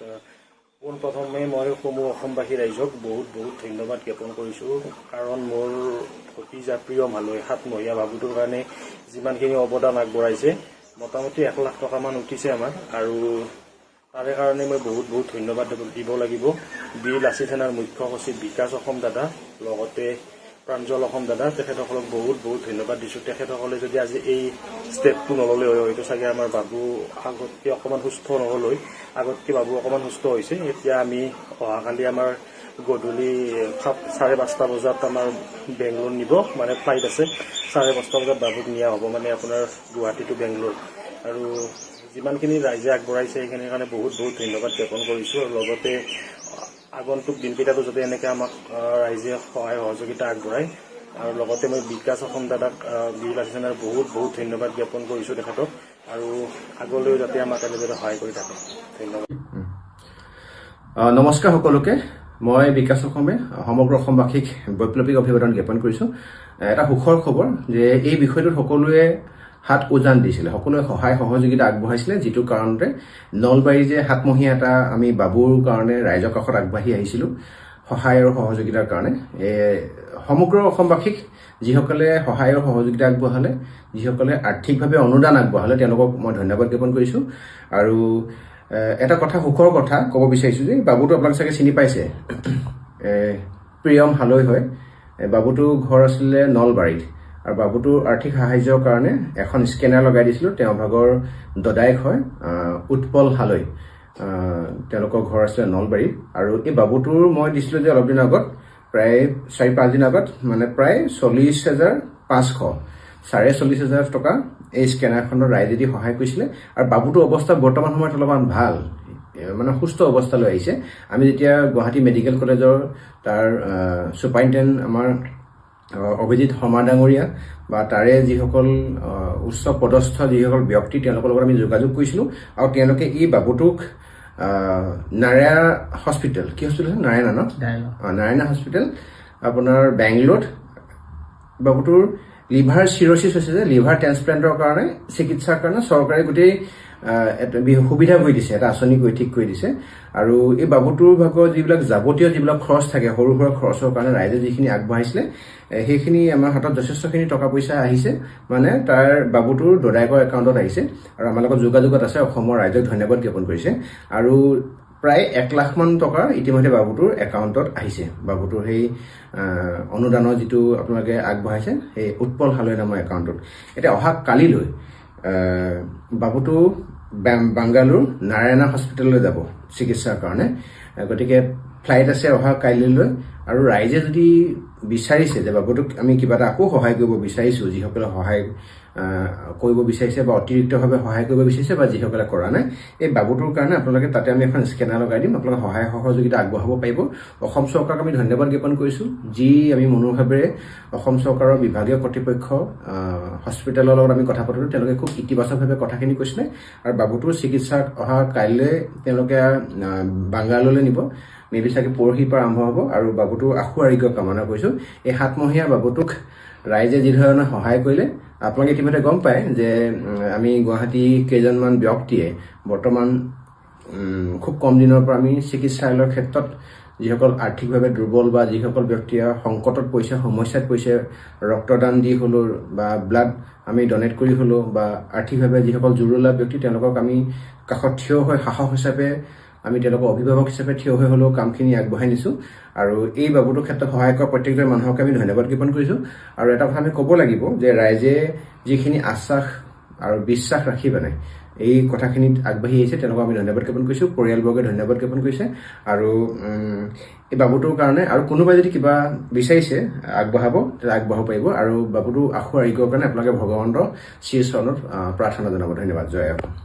পোনপ্ৰথমে মই সমূহ অসমবাসী ৰাইজক বহুত বহুত ধন্যবাদ জ্ঞাপন কৰিছোঁ, কাৰণ মোৰ ভতিজা প্ৰিয় মালৈ 7 মহীয়া বাবুটোৰ কাৰণে যিমানখিনি অৱদান আগবঢ়াইছে মোটামুটি 1 লাখ টকামান উঠিছে আমাৰ, আৰু তাৰে কাৰণে মই বহুত বহুত ধন্যবাদ দিব লাগিব বীৰ লাচিত সেনাৰ মুখ্য সচিব বিকাশ অসম দাদা, লগতে প্ৰাঞ্জল অসম দাদা, তেখেতসকলক বহুত বহুত ধন্যবাদ দিছোঁ। তেখেতসকলে যদি আজি এই ষ্টেপটো নল'লে হয় হয়তো চাগে আমাৰ বাবু আগতকৈ অকণমান সুস্থ নহ'ল হয়। আগতকৈ বাবু অকণমান সুস্থ হৈছে। এতিয়া আমি অহাকালি আমাৰ গধূলি 5:30 বজাত আমাৰ বেংগলোৰ নিব, মানে ফ্লাইট আছে 5:30 বজাত বাবুক নিয়া হ'ব, মানে আপোনাৰ গুৱাহাটী টু বেংগলোৰ। আৰু যিমানখিনি ৰাইজে আগবঢ়াইছে সেইখিনিৰ কাৰণে বহুত বহুত ধন্যবাদ জ্ঞাপন কৰিছোঁ। আৰু লগতে আগন্তুক দিনকেইটাতো যাতে এনেকৈ আমাক ৰাইজে সহায় সহযোগিতা আগবঢ়ায়। আৰু লগতে মই বিকাশ অসম দাদাক বীৰ লাচিত সেনাৰ বহুত বহুত ধন্যবাদ জ্ঞাপন কৰিছোঁ তেখেতক, আৰু আগলৈও যাতে আমাক এনেদৰে সহায় কৰি থাকে। ধন্যবাদ। নমস্কাৰ সকলোকে। মই বিকাশ অসমে সমগ্ৰ অসমবাসীক বৈপ্লৱিক অভিবাদন জ্ঞাপন কৰিছোঁ। এটা সুখৰ খবৰ যে এই বিষয়টোত সকলোৱে হাত উজান দিছিলে, সকলোৱে সহায় সহযোগিতা আগবঢ়াইছিলে, যিটো কাৰণতে নলবাৰী যে 7 মহীয়া এটা আমি বাবুৰ কাৰণে ৰাইজৰ কাষত আগবাঢ়ি আহিছিলোঁ সহায় আৰু সহযোগিতাৰ কাৰণে। সমগ্ৰ অসমবাসীক যিসকলে সহায় আৰু সহযোগিতা আগবঢ়ালে, যিসকলে আৰ্থিকভাৱে অনুদান আগবঢ়ালে, তেওঁলোকক মই ধন্যবাদ জ্ঞাপন কৰিছোঁ। আৰু এটা কথা, সুখৰ কথা ক'ব বিচাৰিছোঁ যে বাবুটো আপোনালোকে চাগে চিনি পাইছে, প্ৰিয়ম হালৈ হয়। বাবুটো ঘৰ আছিলে নলবাৰীত, আৰু বাবুটোৰ আৰ্থিক সাহায্যৰ কাৰণে এখন স্কেনাৰ লগাই দিছিলোঁ। তেওঁৰ ভাগৰ দদায়েক হয় উৎপল হালৈ, তেওঁলোকৰ ঘৰ আছিলে নলবাৰীত। আৰু এই বাবুটোৰ মই দিছিলোঁ যে অলপ দিনৰ আগত, প্ৰায় 4-5 দিন আগত, মানে প্ৰায় 40,500, 40,500 টকা এই স্কেনাৰখনৰ ৰাইজে দি সহায় কৰিছিলে। আৰু বাবুটোৰ অৱস্থা বৰ্তমান সময়ত অলপমান ভাল, মানে সুস্থ অৱস্থালৈ আহিছে। আমি যেতিয়া গুৱাহাটী মেডিকেল কলেজৰ তাৰ ছুপাৰিনটেণ্ডেণ্ট আমাৰ অভিজিত শৰ্মা ডাঙৰীয়া বা তাৰে যিসকল উচ্চ পদস্থ যিসকল ব্যক্তি, তেওঁলোকৰ লগত আমি যোগাযোগ কৰিছিলোঁ, আৰু তেওঁলোকে এই বাবুটোক নাৰায়ণ হস্পিটেল, কি হস্পিটেল নাৰায়ণ নাৰায়ণ হস্পিটেল আপোনাৰ বেংগলোৰত, বাবুটোৰ লিভাৰ চিৰচিছ হৈছে যে লিভাৰ ট্ৰেন্সপ্লেণ্টৰ কাৰণে চিকিৎসাৰ কাৰণে চৰকাৰে গোটেই সুবিধা কৰি দিছে, এটা আঁচনি কৰি ঠিক কৰি দিছে। আৰু এই বাবুটোৰ ভাগৰ যিবিলাক যাৱতীয় যিবিলাক খৰচ থাকে, সৰু সুৰা খৰচৰ কাৰণে ৰাইজে যিখিনি আগবঢ়াইছিলে, সেইখিনি আমাৰ হাতত যথেষ্টখিনি টকা পইচা আহিছে, মানে তাৰ বাবুটোৰ দদায়েকৰ একাউণ্টত আহিছে, আৰু আমাৰ লগত যোগাযোগত আছে। অসমৰ ৰাইজক ধন্যবাদ জ্ঞাপন কৰিছে। আৰু প্ৰায় 1 লাখমান টকা ইতিমধ্যে বাবুটোৰ একাউণ্টত আহিছে, বাবুটোৰ সেই অনুদানৰ যিটো আপোনালোকে আগবঢ়াইছে সেই উৎপল হালৈ নামৰ একাউণ্টত। এতিয়া অহা কালিলৈ বাবুটো বাংগালোৰ নাৰায়ণা হস্পিটেললৈ যাব চিকিৎসাৰ কাৰণে, গতিকে ফ্লাইট আছে অহা কাইলৈ। আৰু ৰাইজে যদি বিচাৰিছে যে বাবুটোক আমি কিবা এটা আকৌ সহায় কৰিব বিচাৰিছোঁ, যিসকলে সহায় কৰিব বিচাৰিছে বা অতিৰিক্তভাৱে সহায় কৰিব বিচাৰিছে বা যিসকলে কৰা নাই, এই বাবুটোৰ কাৰণে আপোনালোকে তাতে আমি এখন স্কেনাৰ লগাই দিম, আপোনালোকে সহায় সহযোগিতা আগবঢ়াব পাৰিব। অসম চৰকাৰক আমি ধন্যবাদ জ্ঞাপন কৰিছোঁ, যি আমি মনোভাৱেৰে অসম চৰকাৰৰ বিভাগীয় কৰ্তৃপক্ষ হস্পিটেলৰ লগত আমি কথা পাতিলোঁ, তেওঁলোকে খুব ইতিবাচকভাৱে কথাখিনি কৈছিলে। আৰু বাবুটোৰ চিকিৎসা অহা কাইলৈ তেওঁলোকে বাংগালোৰলৈ নিব, মেবি চাগে পৰহিৰ পৰা আৰম্ভ হ'ব। আৰু বাবুটোৰ আশু আৰোগ্য কামনা কৰিছোঁ। এই 7 মহীয়া বাবুটোক ৰাইজে যি ধৰণে সহায় কৰিলে, আপোনালোকে ইতিমধ্যে গম পায় যে আমি গুৱাহাটী কেইজনমান ব্যক্তিয়ে বৰ্তমান খুব কম দিনৰ পৰা আমি চিকিৎসালয়ৰ ক্ষেত্ৰত যিসকল আৰ্থিকভাৱে দুৰ্বল বা যিসকল ব্যক্তিয়ে সংকটত পৰিছে, সমস্যাত পৰিছে, ৰক্তদান দি হ'লেও বা ব্লাড আমি ডনেট কৰি হ'লেও, বা আৰ্থিকভাৱে যিসকল জুৰুলা ব্যক্তি, তেওঁলোকক আমি কাষত থিয় হৈ সাহস হিচাপে আমি তেওঁলোকৰ অভিভাৱক হিচাপে থিয় হৈ হ'লেও কামখিনি আগবঢ়াই নিছোঁ। আৰু এই বাবুটোৰ ক্ষেত্ৰত সহায় কৰা প্ৰত্যেকজন মানুহকে আমি ধন্যবাদ জ্ঞাপন কৰিছোঁ। আৰু এটা কথা আমি ক'ব লাগিব যে ৰাইজে যিখিনি আশ্বাস আৰু বিশ্বাস ৰাখি পেলাই এই কথাখিনিত আগবাঢ়ি আহিছে, তেওঁলোকক আমি ধন্যবাদ জ্ঞাপন কৰিছোঁ। পৰিয়ালবৰ্গে ধন্যবাদ জ্ঞাপন কৰিছে। আৰু এই বাবুটোৰ কাৰণে আৰু কোনোবাই যদি কিবা বিচাৰিছে আগবঢ়াব, তেতিয়া আগবঢ়াব পাৰিব। আৰু বাবুটো আশু আৰোগ্যৰ কাৰণে আপোনালোকে ভগৱন্তৰ শ্ৰীচৰণত প্ৰাৰ্থনা জনাব। ধন্যবাদ। জয় অসম।